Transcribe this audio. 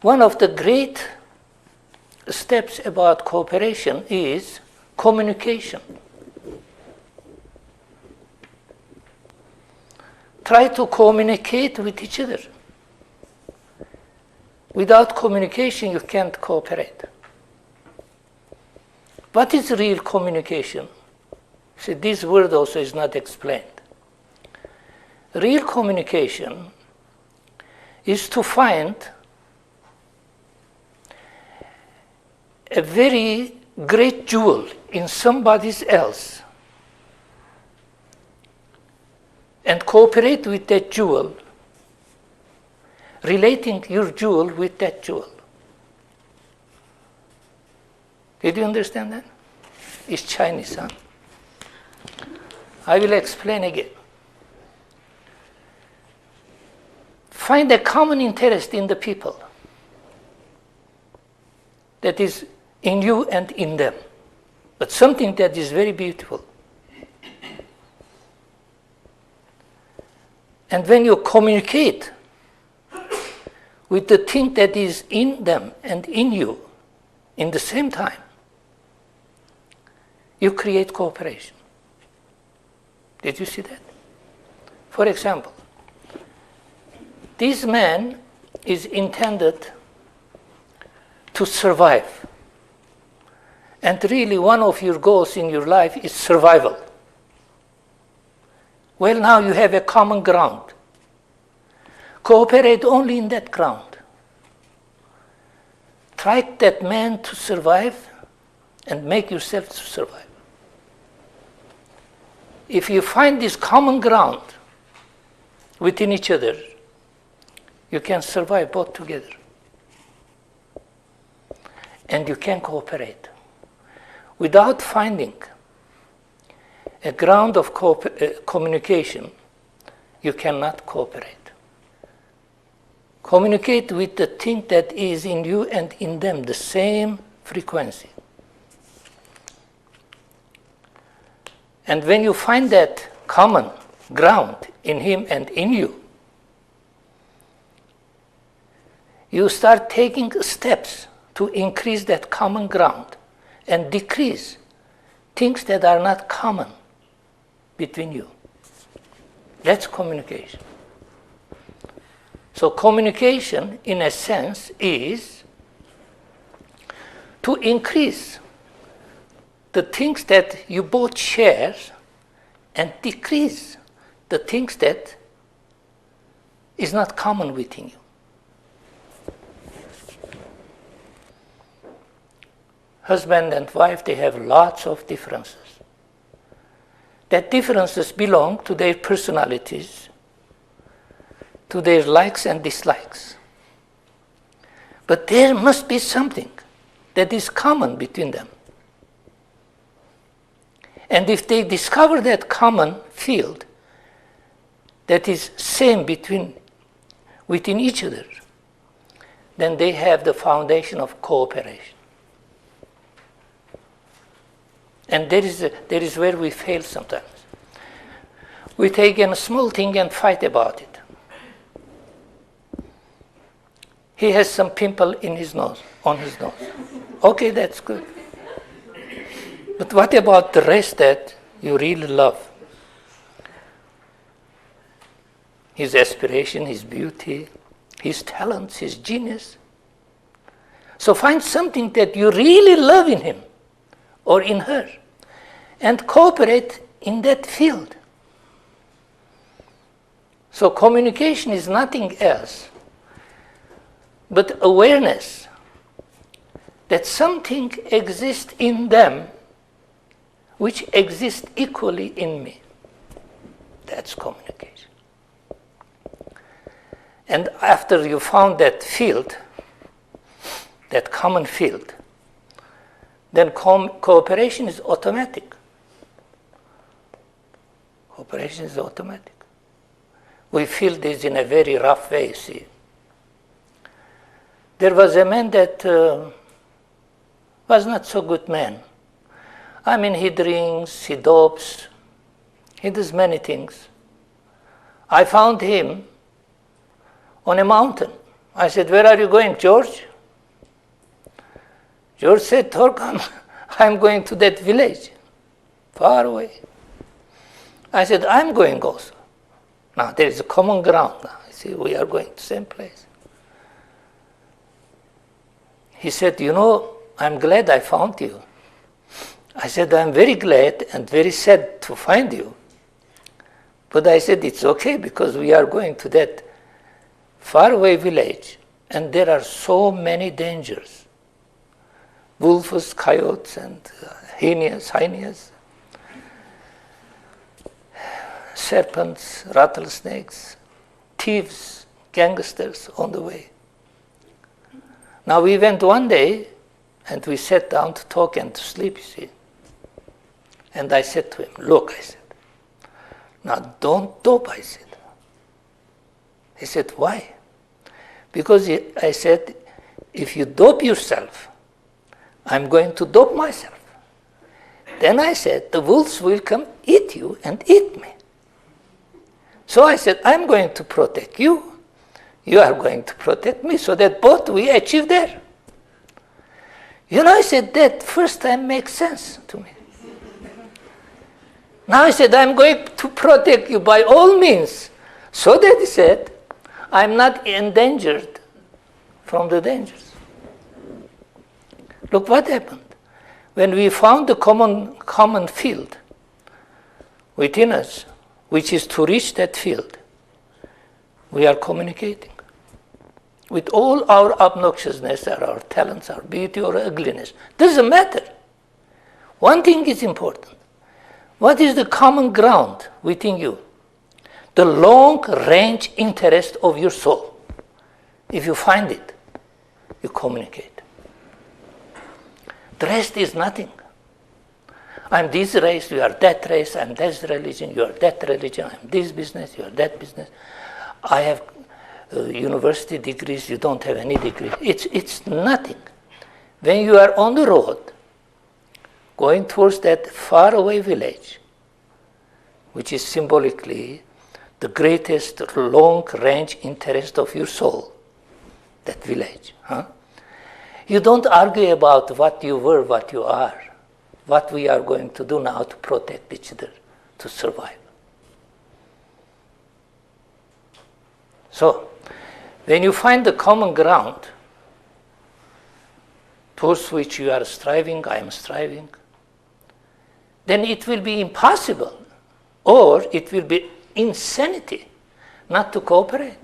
One of the great steps about cooperation is communication. Try to communicate with each other. Without communication, you can't cooperate. What is real communication? See, this word also is not explained. Real communication is to find a very great jewel in somebody else and cooperate with that jewel, relating your jewel with that jewel. Did you understand that? It's Chinese, huh? I will explain again. Find a common interest in the people that is in you and in them, but something that is very beautiful. And when you communicate with the thing that is in them and in you in the same time, you create cooperation. Did you see that? For example, this man is intended to survive. And really one of your goals in your life is survival. Well, now you have a common ground. Cooperate only in that ground. Try that man to survive and make yourself to survive. If you find this common ground within each other, you can survive both together. And you can cooperate. Without finding a ground of communication, you cannot cooperate. Communicate with the thing that is in you and in them, the same frequency. And when you find that common ground in him and in you, you start taking steps to increase that common ground and decrease things that are not common between you. That's communication. So communication, in a sense, is to increase the things that you both share and decrease the things that is not common within you. Husband and wife, they have lots of differences. That differences belong to their personalities, to their likes and dislikes. But there must be something that is common between them. And if they discover that common field that is same within each other, then they have the foundation of cooperation. And there is where we fail sometimes. We take a small thing and fight about it. He has some pimple in his nose, on his nose. Okay, that's good. But what about the rest that you really love? His aspiration, his beauty, his talents, his genius. So find something that you really love in him or in her and cooperate in that field. So communication is nothing else but awareness that something exists in them which exists equally in me. That's communication. And after you found that field, that common field, then cooperation is automatic. Cooperation is automatic. We feel this in a very rough way, see. There was a man that was not so good man. I mean, he drinks, he dopes, he does many things. I found him on a mountain I said, where are you going, George? George said, Torkom, I'm going to that village, far away. I said, I'm going also. Now, there is a common ground now. I see, we are going to the same place. He said, you know, I'm glad I found you. I said, I'm very glad and very sad to find you. But I said, it's okay because we are going to that faraway village and there are so many dangers. Wolves, coyotes, and hyenas, serpents, rattlesnakes, thieves, gangsters on the way. Now we went one day and we sat down to talk and to sleep, you see. And I said to him, look, I said, now don't dope, I said. He said, why? Because I said, if you dope yourself, I'm going to dope myself. Then I said, the wolves will come eat you and eat me. So I said, I'm going to protect you. You are going to protect me so that both we achieve there. You know, I said, that first time makes sense to me. Now I said, I'm going to protect you by all means. So that he said, I'm not endangered from the dangers. Look what happened. When we found the common field within us, which is to reach that field, we are communicating. With all our obnoxiousness, or our talents, our beauty or ugliness, doesn't matter. One thing is important. What is the common ground within you? The long-range interest of your soul. If you find it, you communicate. The rest is nothing. I'm this race, you are that race, I'm this religion, you are that religion, I'm this business, you are that business. I have university degrees, you don't have any degree. It's nothing. When you are on the road, going towards that faraway village, which is symbolically the greatest long-range interest of your soul, that village. You don't argue about what you were, what you are, what we are going to do now to protect each other, to survive. So, when you find the common ground towards which you are striving, I am striving, then it will be impossible or it will be insanity not to cooperate.